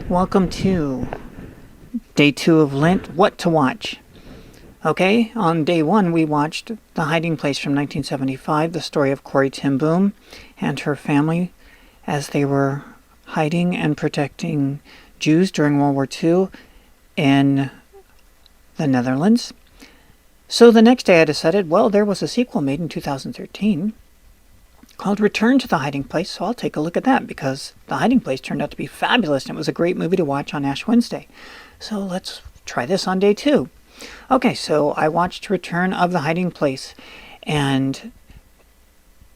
Welcome to day 2 of Lent, What to Watch. Okay, on day 1 we watched The Hiding Place from 1975, the story of Corrie ten Boom and her family as they were hiding and protecting Jews during World War II in the Netherlands. So the next day I decided, well, there was a sequel made in 2013 called Return to the Hiding Place, so I'll take a look at that because The Hiding Place turned out to be fabulous and it was a great movie to watch on Ash Wednesday. So let's try this on day 2. Okay, so I watched Return of the Hiding Place, and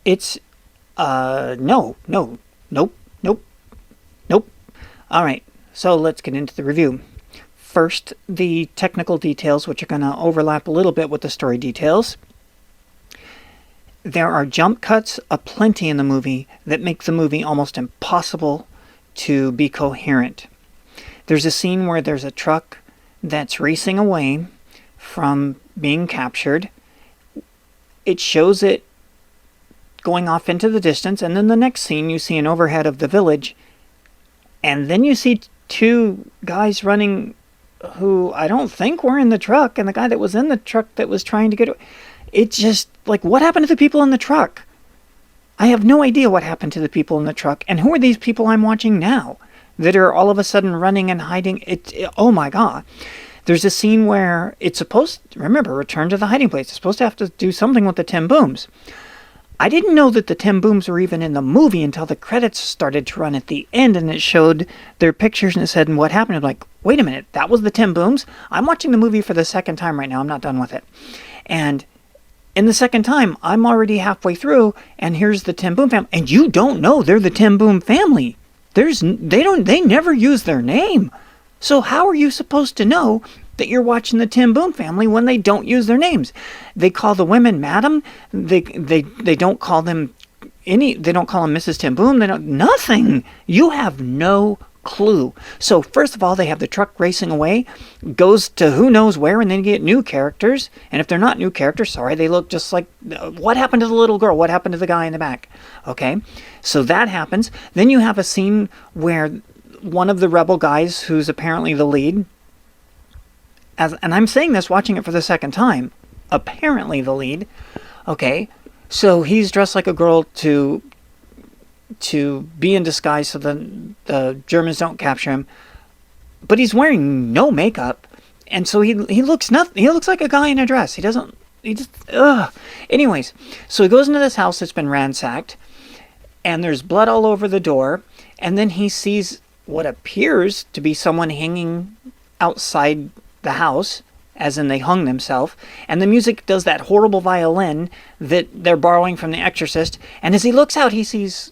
it's, nope. All right, so let's get into the review. First, the technical details, which are going to overlap a little bit with the story details. There are jump cuts aplenty in the movie that make the movie almost impossible to be coherent. There's a scene where there's a truck that's racing away from being captured. It shows it going off into the distance, and then the next scene you see an overhead of the village, and then you see two guys running who I don't think were in the truck, and the guy that was in the truck that was trying to get away. It's just like, what happened to the people in the truck? I have no idea what happened to the people in the truck, and who are these people I'm watching now that are all of a sudden running and hiding? Oh my god. There's a scene where it's supposed, remember, Return to the Hiding Place. It's supposed to have to do something with the ten booms. I didn't know that the ten booms were even in the movie until the credits started to run at the end, and it showed their pictures and it said, and what happened? I'm like, wait a minute, that was the ten booms? I'm watching the movie for the second time right now. I'm not done with it. And in the second time, I'm already halfway through, and here's the ten boom family, and you don't know they're the ten boom family. They never use their name. So how are you supposed to know that you're watching the ten boom family when they don't use their names? They call the women madam. They don't call them they don't call them Mrs. ten Boom. They don't, nothing. You have no clue. So first of all, they have the truck racing away, goes to who knows where, and then you get new characters. And if they're not new characters, sorry, they look just like, what happened to the little girl? What happened to the guy in the back? Okay, so that happens. Then you have a scene where one of the rebel guys, who's apparently the lead, and I'm saying this watching it for the second time, apparently the lead, okay, so he's dressed like a girl to be in disguise so the Germans don't capture him, but he's wearing no makeup, and so he looks nothing. He looks like a guy in a dress. Anyways, so he goes into this house that's been ransacked, and there's blood all over the door, and then he sees what appears to be someone hanging outside the house, as in they hung themselves, and the music does that horrible violin that they're borrowing from The Exorcist, and as he looks out, he sees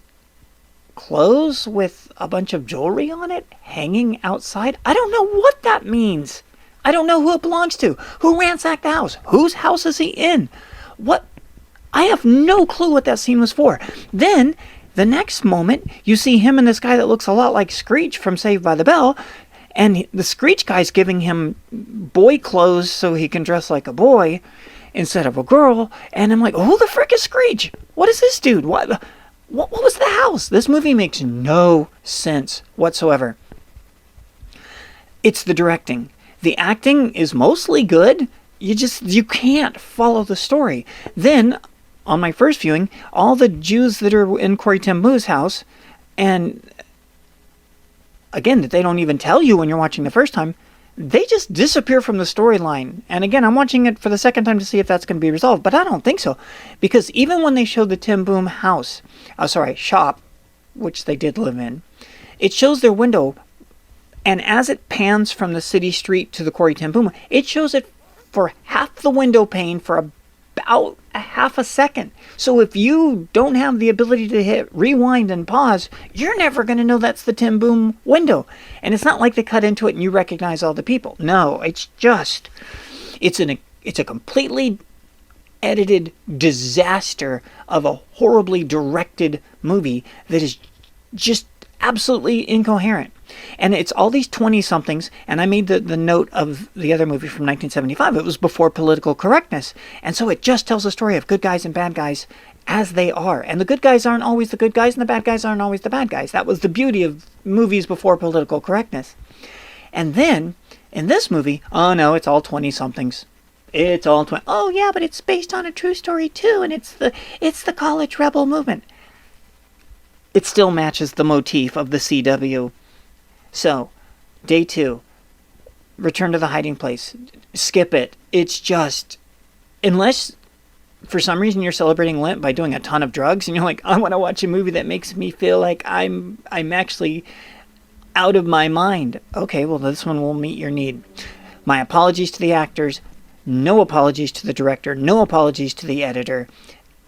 clothes with a bunch of jewelry on it hanging outside. I don't know what that means. I don't know who it belongs to. Who ransacked the house? Whose house is he in? What? I have no clue what that scene was for. Then, the next moment, you see him and this guy that looks a lot like Screech from Saved by the Bell, and the Screech guy's giving him boy clothes so he can dress like a boy instead of a girl, and I'm like, who the frick is Screech? What is this dude? What was the house? This movie makes no sense whatsoever. It's the directing. The acting is mostly good. You can't follow the story. Then, on my first viewing, all the Jews that are in Corrie ten Boom's house, and again, that they don't even tell you when you're watching the first time, they just disappear from the storyline. And again, I'm watching it for the second time to see if that's going to be resolved, but I don't think so. Because even when they showed the ten Boom house, shop, which they did live in, it shows their window, and as it pans from the city street to the Corrie ten Boom, it shows it for half the window pane for about a half a second. So if you don't have the ability to hit rewind and pause, you're never going to know that's the ten Boom window. And it's not like they cut into it and you recognize all the people. No, it's a completely edited disaster of a horribly directed movie that is just absolutely incoherent. And it's all these 20-somethings, and I made the note of the other movie from 1975. It was before political correctness. And so it just tells a story of good guys and bad guys, as they are. And the good guys aren't always the good guys, and the bad guys aren't always the bad guys. That was the beauty of movies before political correctness. And then, in this movie, oh no, it's all 20-somethings. It's all 20. Oh yeah, but it's based on a true story too, and it's the college rebel movement. It still matches the motif of the CW. So, day 2, Return to the Hiding Place. Skip it. It's just, unless for some reason you're celebrating Lent by doing a ton of drugs, and you're like, I want to watch a movie that makes me feel like I'm actually out of my mind. Okay, well, this one will meet your need. My apologies to the actors. No apologies to the director. No apologies to the editor.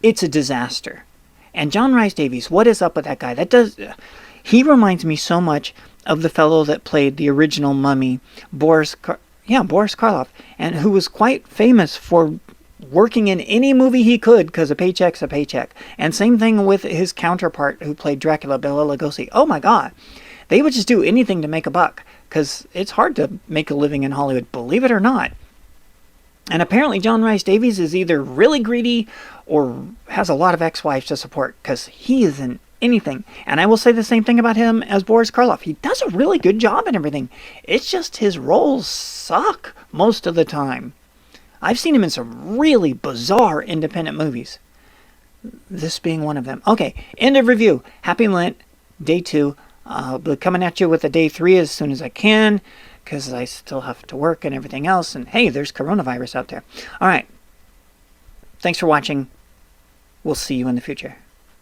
It's a disaster. And John Rhys Davies, what is up with that guy? He reminds me so much of the fellow that played the original Mummy, Boris Karloff, and who was quite famous for working in any movie he could because a paycheck's a paycheck. And same thing with his counterpart who played Dracula, Bela Lugosi. Oh my God. They would just do anything to make a buck because it's hard to make a living in Hollywood, believe it or not. And apparently John Rhys Davies is either really greedy or has a lot of ex-wives to support because he isn't anything. And I will say the same thing about him as Boris Karloff. He does a really good job in everything. It's just his roles suck most of the time. I've seen him in some really bizarre independent movies. This being one of them. Okay, end of review. Happy Lent, day 2. I'll be coming at you with a day 3 as soon as I can, because I still have to work and everything else. And hey, there's coronavirus out there. All right. Thanks for watching. We'll see you in the future.